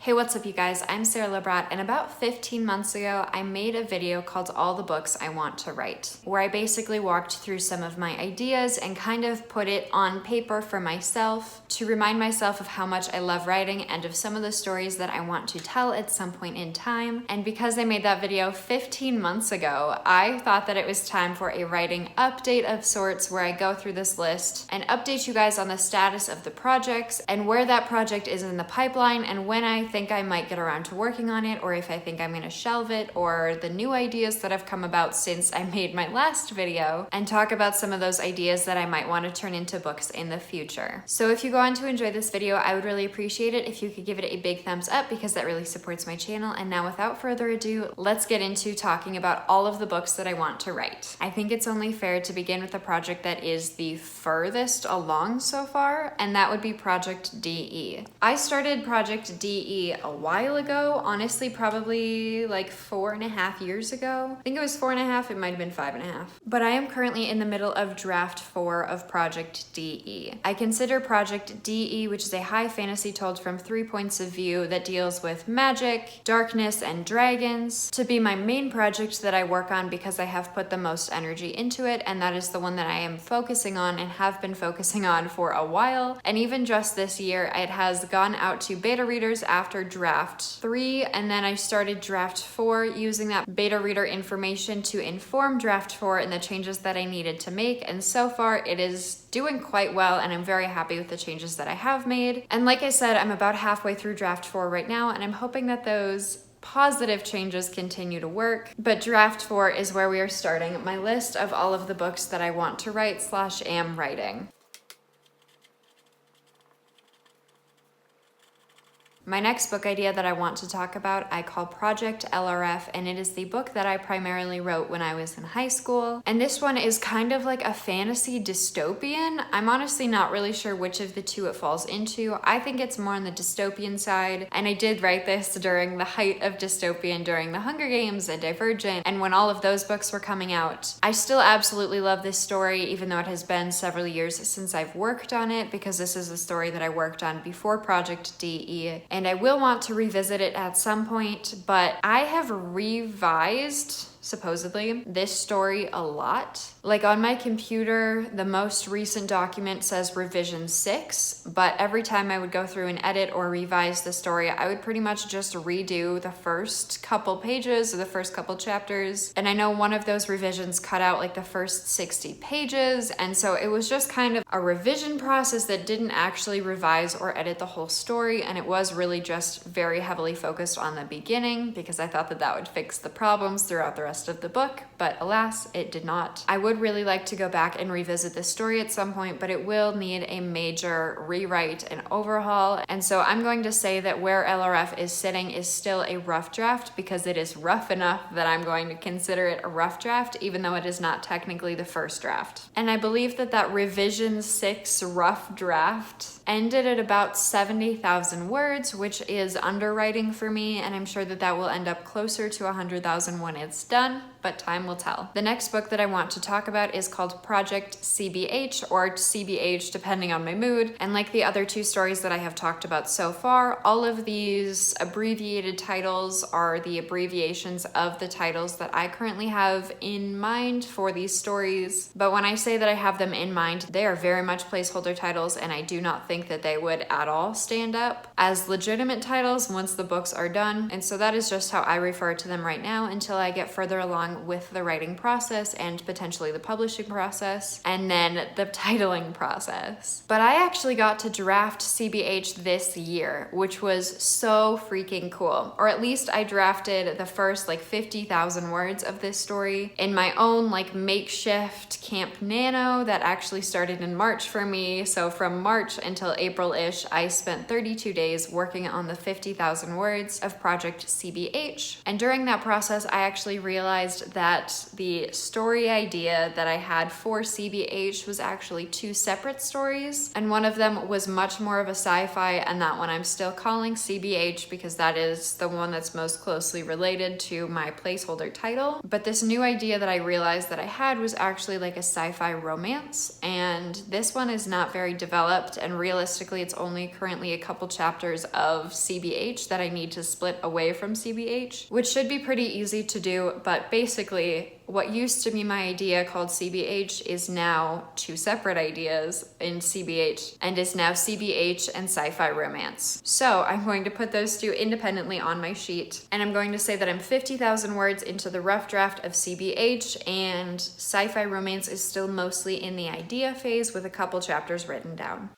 Hey, what's up you guys? I'm Sara Lubratt, and about 15 months ago, I made a video called All the Books I Want to Write, where I basically walked through some of my ideas and kind of put it on paper for myself to remind myself of how much I love writing and of some of the stories that I want to tell at some point in time. And because I made that video 15 months ago, I thought that it was time for a writing update of sorts where I go through this list and update you guys on the status of the projects and where that project is in the pipeline and when I think I might get around to working on it, or if I think I'm going to shelve it, or the new ideas that have come about since I made my last video, and talk about some of those ideas that I might want to turn into books in the future. So if you go on to enjoy this video, I would really appreciate it if you could give it a big thumbs up because that really supports my channel. And now without further ado, let's get into talking about all of the books that I want to write. I think it's only fair to begin with a project that is the furthest along so far, and that would be Project DE. I started Project DE a while ago, honestly, probably like 4.5 years ago. I think it was 4.5, it might have been 5.5. But I am currently in the middle of draft 4 of Project DE. I consider Project DE, which is a high fantasy told from 3 points of view that deals with magic, darkness, and dragons, to be my main project that I work on because I have put the most energy into it, and that is the one that I am focusing on and have been focusing on for a while. And even just this year, it has gone out to beta readers after draft 3, and then I started draft 4 using that beta reader information to inform draft 4 and the changes that I needed to make. And so far it is doing quite well, and I'm very happy with the changes that I have made. And like I said, I'm about halfway through draft 4 right now, and I'm hoping that those positive changes continue to work. But draft 4 is where we are starting my list of all of the books that I want to write / am writing. My next book idea that I want to talk about, I call Project LRF, and it is the book that I primarily wrote when I was in high school. And this one is kind of like a fantasy dystopian. I'm honestly not really sure which of the two it falls into. I think it's more on the dystopian side, and I did write this during the height of dystopian during the Hunger Games and Divergent, and when all of those books were coming out. I still absolutely love this story, even though it has been several years since I've worked on it, because this is a story that I worked on before Project DE. And I will want to revisit it at some point, but I have revised, supposedly, this story a lot. Like on my computer, the most recent document says revision 6, but every time I would go through and edit or revise the story, I would pretty much just redo the first couple pages or the first couple chapters. And I know one of those revisions cut out like the first 60 pages, and so it was just kind of a revision process that didn't actually revise or edit the whole story, and it was really just very heavily focused on the beginning because I thought that that would fix the problems throughout the rest of the book, but alas, it did not. I would really like to go back and revisit this story at some point, but it will need a major rewrite and overhaul. And so I'm going to say that where LRF is sitting is still a rough draft because it is rough enough that I'm going to consider it a rough draft, even though it is not technically the first draft. And I believe that that revision 6 rough draft ended at about 70,000 words, which is underwriting for me, and I'm sure that that will end up closer to 100,000 when it's done, but time will tell. The next book that I want to talk about is called Project CBH, or CBH depending on my mood, and like the other 2 stories that I have talked about so far, all of these abbreviated titles are the abbreviations of the titles that I currently have in mind for these stories. But when I say that I have them in mind, they are very much placeholder titles, and I do not think that they would at all stand up as legitimate titles once the books are done. And so that is just how I refer to them right now until I get further along with the writing process and potentially the publishing process and then the titling process. But I actually got to draft CBH this year, which was so freaking cool. Or at least I drafted the first like 50,000 words of this story in my own like makeshift Camp Nano that actually started in March for me. So from March until April-ish, I spent 32 days working on the 50,000 words of Project CBH. And during that process, I actually realized realized that the story idea that I had for CBH was actually two separate stories, and one of them was much more of a sci-fi, and that one I'm still calling CBH because that is the one that's most closely related to my placeholder title. But this new idea that I realized that I had was actually like a sci-fi romance, and this one is not very developed, and realistically it's only currently a couple chapters of CBH that I need to split away from CBH, which should be pretty easy to do. But basically what used to be my idea called CBH is now two separate ideas in CBH, and is now CBH and sci-fi romance. So I'm going to put those two independently on my sheet, and I'm going to say that I'm 50,000 words into the rough draft of CBH, and sci-fi romance is still mostly in the idea phase with a couple chapters written down.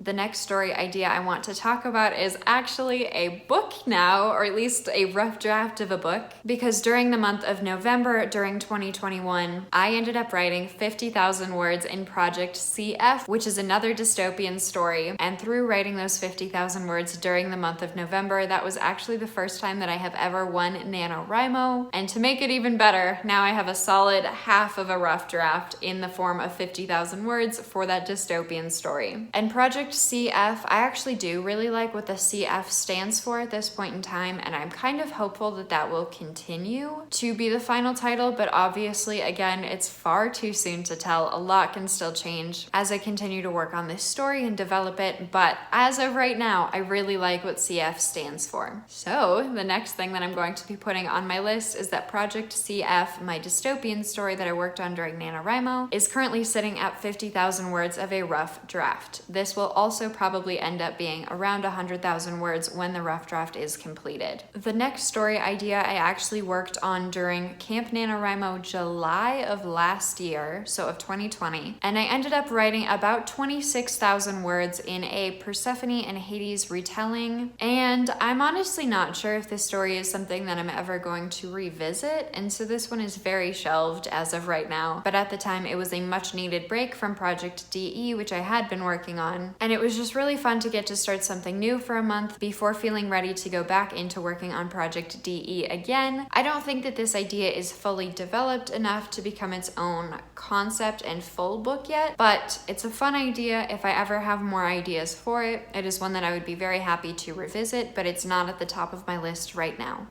The next story idea I want to talk about is actually a book now, or at least a rough draft of a book, because during the month of November during 2021, I ended up writing 50,000 words in Project CF, which is another dystopian story. And through writing those 50,000 words during the month of November, that was actually the first time that I have ever won NaNoWriMo. And to make it even better, now I have a solid half of a rough draft in the form of 50,000 words for that dystopian story. And Project CF, I actually do really like what the CF stands for at this point in time, and I'm kind of hopeful that that will continue to be the final title, but obviously, again, it's far too soon to tell. A lot can still change as I continue to work on this story and develop it, but as of right now, I really like what CF stands for. So the next thing that I'm going to be putting on my list is that Project CF, my dystopian story that I worked on during NaNoWriMo, is currently sitting at 50,000 words of a rough draft. This will also probably end up being around 100,000 words when the rough draft is completed. The next story idea I actually worked on during Camp NaNoWriMo July of last year, so of 2020, and I ended up writing about 26,000 words in a Persephone and Hades retelling, and I'm honestly not sure if this story is something that I'm ever going to revisit, and so this one is very shelved as of right now, but at the time it was a much needed break from Project DE, which I had been working on, and it was just really fun to get to start something new for a month before feeling ready to go back into working on Project DE again. I don't think that this idea is fully developed enough to become its own concept and full book yet, but it's a fun idea. If I ever have more ideas for it, it is one that I would be very happy to revisit, but it's not at the top of my list right now.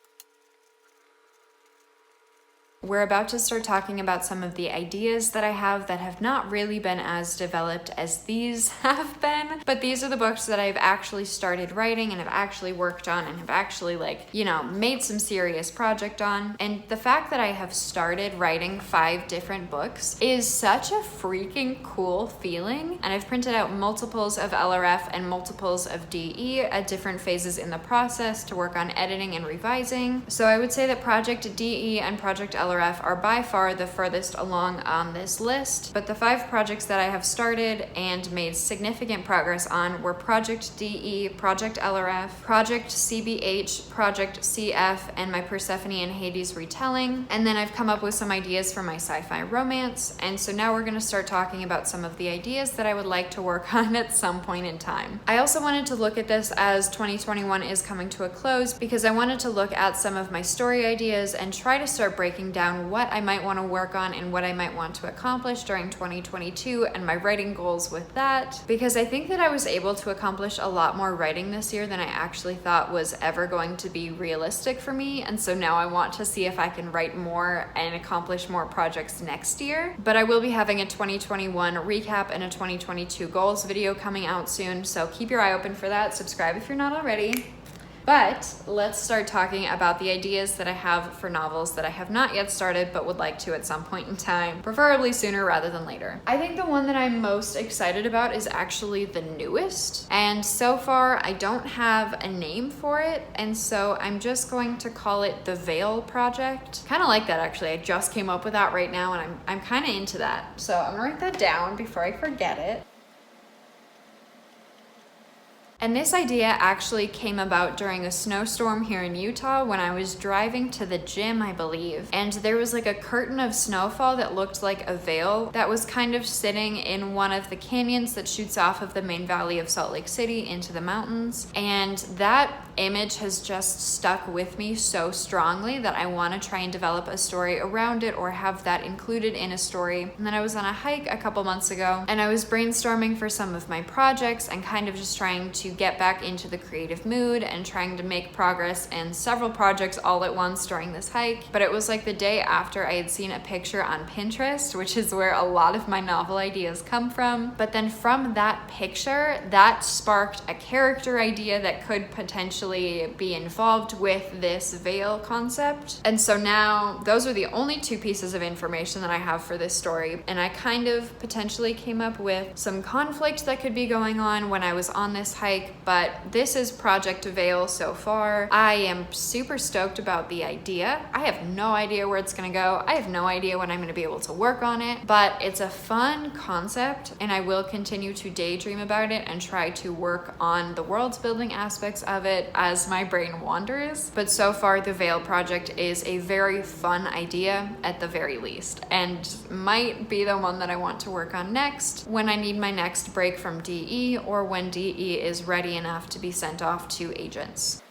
We're about to start talking about some of the ideas that I have not really been as developed as these have been, but these are the books that I've actually started writing and have actually worked on and have actually made some serious project on. And the fact that I have started writing 5 different books is such a freaking cool feeling. And I've printed out multiples of LRF and multiples of DE at different phases in the process to work on editing and revising. So I would say that Project DE and Project LRF are by far the furthest along on this list, but the 5 projects that I have started and made significant progress on were Project DE, Project LRF, Project CBH, Project CF, and my Persephone and Hades retelling. And then I've come up with some ideas for my sci-fi romance, and so now we're going to start talking about some of the ideas that I would like to work on at some point in time. I also wanted to look at this as 2021 is coming to a close because I wanted to look at some of my story ideas and try to start breaking down what I might want to work on and what I might want to accomplish during 2022 and my writing goals with that, because I think that I was able to accomplish a lot more writing this year than I actually thought was ever going to be realistic for me, and so now I want to see if I can write more and accomplish more projects next year. But I will be having a 2021 recap and a 2022 goals video coming out soon, so keep your eye open for that. Subscribe if you're not already. But let's start talking about the ideas that I have for novels that I have not yet started but would like to at some point in time, preferably sooner rather than later. I think the one that I'm most excited about is actually the newest, and so far I don't have a name for it, and so I'm just going to call it the Veil Project. Kind of like that, actually. I just came up with that right now, and I'm kind of into that, so I'm gonna write that down before I forget it. And this idea actually came about during a snowstorm here in Utah when I was driving to the gym, I believe. And there was like a curtain of snowfall that looked like a veil that was kind of sitting in one of the canyons that shoots off of the main valley of Salt Lake City into the mountains. And that image has just stuck with me so strongly that I want to try and develop a story around it or have that included in a story. And then I was on a hike a couple months ago and I was brainstorming for some of my projects and kind of just trying to get back into the creative mood and trying to make progress in several projects all at once during this hike. But it was like the day after I had seen a picture on Pinterest, which is where a lot of my novel ideas come from. But then from that picture, that sparked a character idea that could potentially be involved with this veil concept. And so now those are the only two pieces of information that I have for this story. And I kind of potentially came up with some conflict that could be going on when I was on this hike, but this is Project Veil so far. I am super stoked about the idea. I have no idea where it's gonna go. I have no idea when I'm gonna be able to work on it, but it's a fun concept and I will continue to daydream about it and try to work on the world building aspects of it as my brain wanders. But so far, the Veil project is a very fun idea at the very least, and might be the one that I want to work on next when I need my next break from DE or when DE is ready enough to be sent off to agents.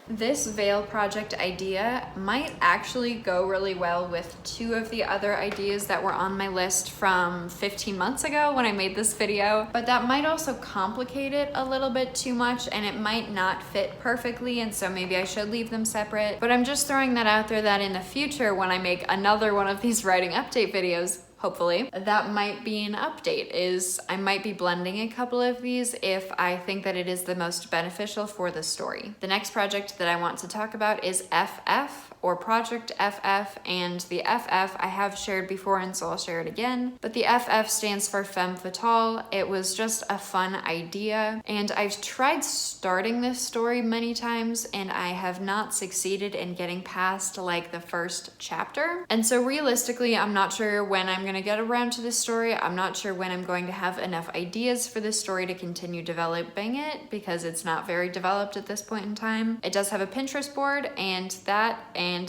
This Veil project idea might actually go really well with two of the other ideas that were on my list from 15 months ago when I made this video, but that might also complicate it a little bit too much and it might not fit perfectly, and so maybe I should leave them separate. But I'm just throwing that out there that in the future when I make another one of these writing update videos, hopefully, that might be an update, is I might be blending a couple of these if I think that it is the most beneficial for the story. The next project that I want to talk about is FF, or Project FF, and the FF I have shared before and so I'll share it again, but the FF stands for Femme Fatale. It was just a fun idea, and I've tried starting this story many times and I have not succeeded in getting past like the first chapter. And so realistically, I'm not sure when I'm gonna get around to this story. I'm not sure when I'm going to have enough ideas for this story to continue developing it because it's not very developed at this point in time. It does have a Pinterest board, and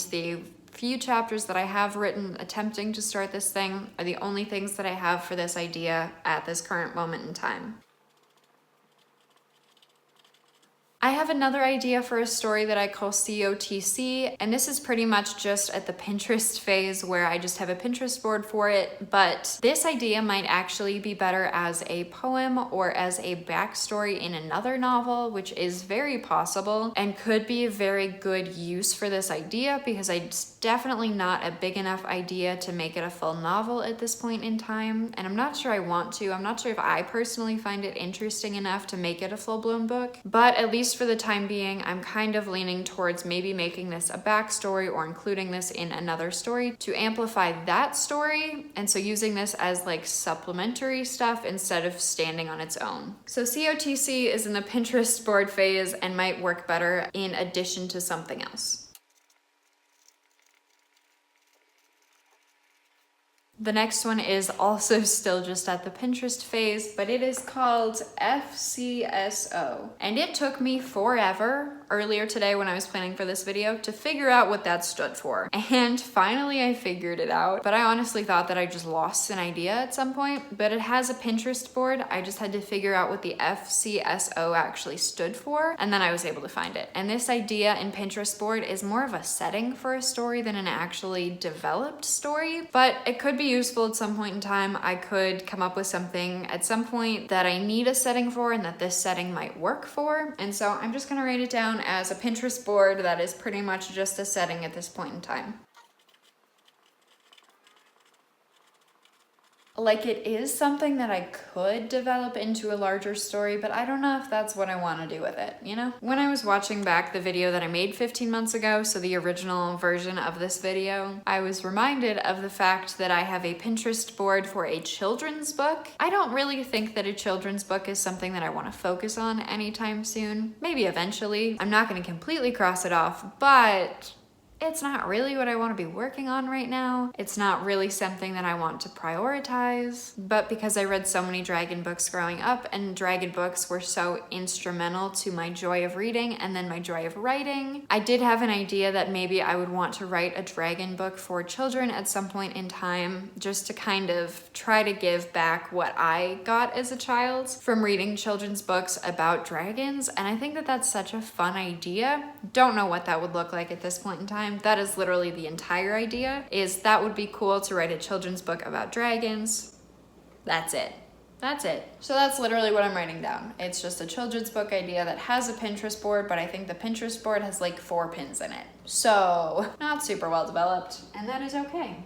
the few chapters that I have written attempting to start this thing are the only things that I have for this idea at this current moment in time. I have another idea for a story that I call COTC, and this is pretty much just at the Pinterest phase where I just have a Pinterest board for it, but this idea might actually be better as a poem or as a backstory in another novel, which is very possible and could be a very good use for this idea because it's definitely not a big enough idea to make it a full novel at this point in time, and I'm not sure I want to. I'm not sure if I personally find it interesting enough to make it a full-blown book, but at least for the time being, I'm kind of leaning towards maybe making this a backstory or including this in another story to amplify that story, and so using this as like supplementary stuff instead of standing on its own. So COTC is in the Pinterest board phase and might work better in addition to something else. The next one is also still just at the Pinterest phase, but it is called FCSO. And it took me forever earlier today when I was planning for this video to figure out what that stood for. And finally I figured it out, but I honestly thought that I just lost an idea at some point, but it has a Pinterest board. I just had to figure out what the FCSO actually stood for, and then I was able to find it. And this idea in Pinterest board is more of a setting for a story than an actually developed story, but it could be useful at some point in time. I could come up with something at some point that I need a setting for and that this setting might work for. And so I'm just gonna write it down as a Pinterest board that is pretty much just a setting at this point in time. Like, it is something that I could develop into a larger story, but I don't know if that's what I want to do with it, you know? When I was watching back the video that I made 15 months ago, so the original version of this video, I was reminded of the fact that I have a Pinterest board for a children's book. I don't really think that a children's book is something that I want to focus on anytime soon. Maybe eventually. I'm not going to completely cross it off, but it's not really what I want to be working on right now. It's not really something that I want to prioritize. But because I read so many dragon books growing up, and dragon books were so instrumental to my joy of reading and then my joy of writing, I did have an idea that maybe I would want to write a dragon book for children at some point in time, just to kind of try to give back what I got as a child from reading children's books about dragons. And I think that that's such a fun idea. Don't know what that would look like at this point in time. That is literally the entire idea, is that would be cool to write a children's book about dragons. That's it. That's it. So that's literally what I'm writing down. It's just a children's book idea that has a Pinterest board, but I think the Pinterest board has like 4 pins in it. So not super well developed, and that is okay.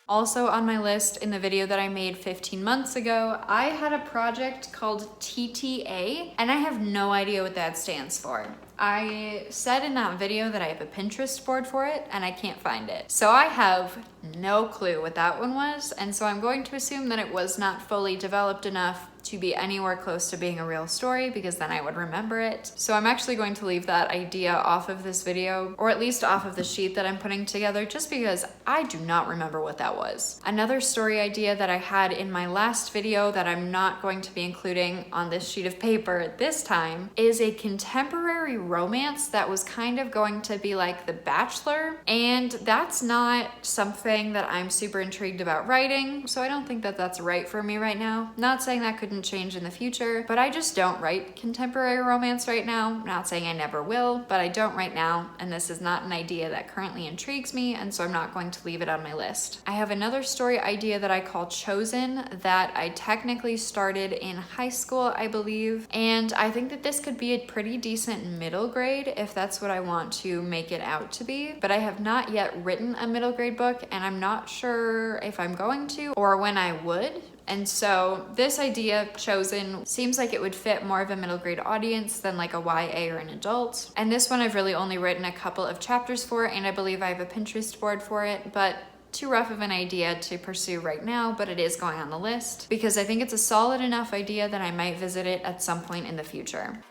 Also on my list in the video that I made 15 months ago, I had a project called TTA, and I have no idea what that stands for. I said in that video that I have a Pinterest board for it, and I can't find it. So I have no clue what that one was, and so I'm going to assume that it was not fully developed enough to be anywhere close to being a real story, because then I would remember it. So I'm actually going to leave that idea off of this video, or at least off of the sheet that I'm putting together, just because I do not remember what that was. Another story idea that I had in my last video that I'm not going to be including on this sheet of paper this time is a contemporary romance that was kind of going to be like The Bachelor, and that's not something that I'm super intrigued about writing, so I don't think that that's right for me right now. Not saying that couldn't change in the future, but I just don't write contemporary romance right now. Not saying I never will, but I don't right now, and this is not an idea that currently intrigues me, and so I'm not going to leave it on my list. I have another story idea that I call Chosen that I technically started in high school, I believe, and I think that this could be a pretty decent middle grade if that's what I want to make it out to be, but I have not yet written a middle grade book, and I'm not sure if I'm going to or when I would. And so this idea, Chosen, seems like it would fit more of a middle grade audience than like a YA or an adult. And this one I've really only written a couple of chapters for, and I believe I have a Pinterest board for it, but too rough of an idea to pursue right now, but it is going on the list because I think it's a solid enough idea that I might visit it at some point in the future.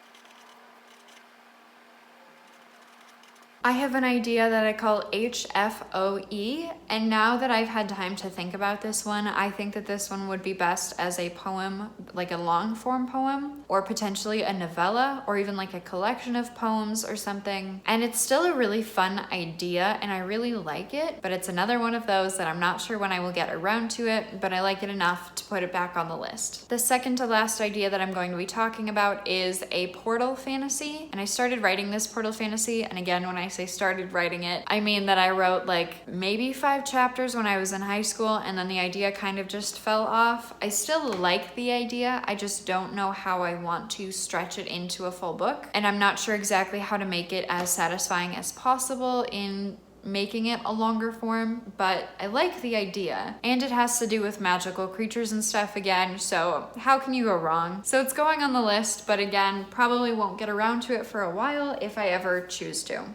I have an idea that I call HFOE, and now that I've had time to think about this one, I think that this one would be best as a poem, like a long form poem, or potentially a novella, or even like a collection of poems or something. And it's still a really fun idea, and I really like it, but it's another one of those that I'm not sure when I will get around to it, but I like it enough to put it back on the list. The second to last idea that I'm going to be talking about is a portal fantasy, and I started writing this portal fantasy, and again, when I say started writing it, I mean that I wrote like maybe 5 chapters when I was in high school, and then the idea kind of just fell off. I still like the idea, I just don't know how I want to stretch it into a full book, and I'm not sure exactly how to make it as satisfying as possible in making it a longer form, but I like the idea, and it has to do with magical creatures and stuff again, so how can you go wrong? So it's going on the list, but again, probably won't get around to it for a while if I ever choose to.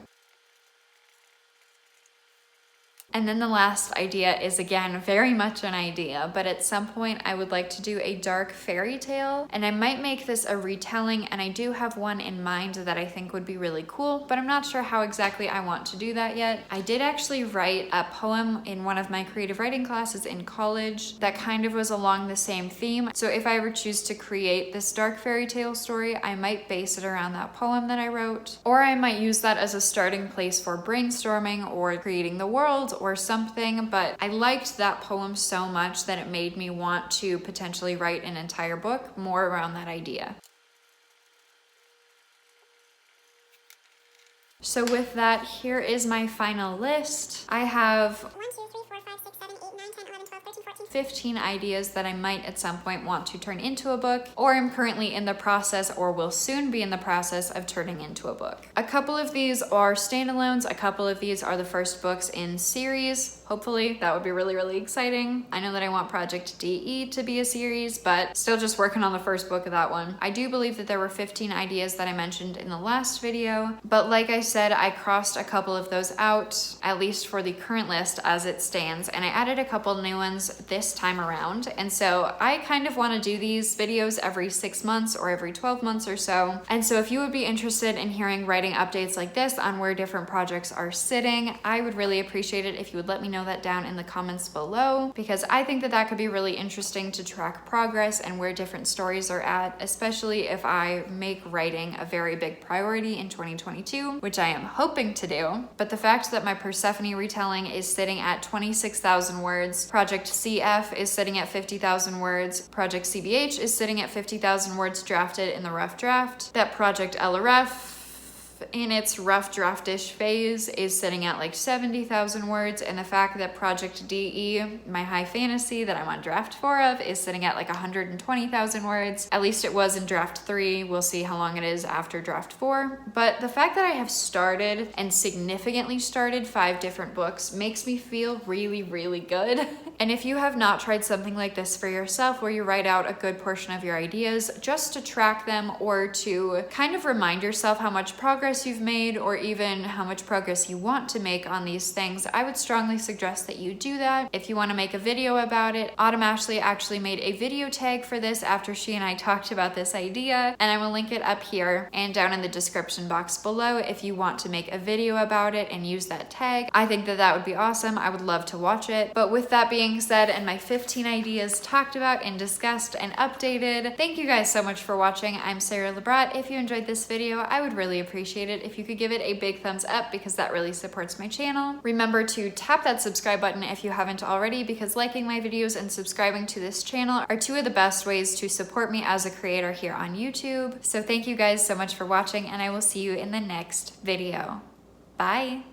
And then the last idea is again very much an idea, but at some point I would like to do a dark fairy tale, and I might make this a retelling, and I do have one in mind that I think would be really cool, but I'm not sure how exactly I want to do that yet. I did actually write a poem in one of my creative writing classes in college that kind of was along the same theme, so if I ever choose to create this dark fairy tale story, I might base it around that poem that I wrote, or I might use that as a starting place for brainstorming or creating the world or something, but I liked that poem so much that it made me want to potentially write an entire book more around that idea. So with that, here is my final list. I have 15 ideas that I might at some point want to turn into a book, or I'm currently in the process or will soon be in the process of turning into a book. A couple of these are standalones, a couple of these are the first books in series. Hopefully, that would be really, really exciting. I know that I want Project DE to be a series, but still just working on the first book of that one. I do believe that there were 15 ideas that I mentioned in the last video, but like I said, I crossed a couple of those out, at least for the current list as it stands, and I added a couple new ones this this time around. And so I kind of want to do these videos every 6 months or every 12 months or so. And so if you would be interested in hearing writing updates like this on where different projects are sitting, I would really appreciate it if you would let me know that down in the comments below, because I think that that could be really interesting to track progress and where different stories are at, especially if I make writing a very big priority in 2022, which I am hoping to do. But the fact that my Persephone retelling is sitting at 26,000 words, Project CF is sitting at 50,000 words, Project CBH is sitting at 50,000 words drafted in the rough draft, that Project LRF in its rough draftish phase is sitting at like 70,000 words, and the fact that Project DE, my high fantasy that I'm on draft 4 of, is sitting at like 120,000 words. At least it was in draft 3. We'll see how long it is after draft 4. But the fact that I have started and significantly started 5 different books makes me feel really, really good. And if you have not tried something like this for yourself, where you write out a good portion of your ideas just to track them or to kind of remind yourself how much progress you've made, or even how much progress you want to make on these things, I would strongly suggest that you do that. If you want to make a video about it, Autumn Ashley actually made a video tag for this after she and I talked about this idea, and I will link it up here and down in the description box below if you want to make a video about it and use that tag. I think that that would be awesome. I would love to watch it. But with that being said, and my 15 ideas talked about and discussed and updated, thank you guys so much for watching. I'm Sara Lubratt. If you enjoyed this video, I would really appreciate it if you could give it a big thumbs up, because that really supports my channel. Remember to tap that subscribe button if you haven't already, because liking my videos and subscribing to this channel are 2 of the best ways to support me as a creator here on YouTube. So thank you guys so much for watching, and I will see you in the next video. Bye.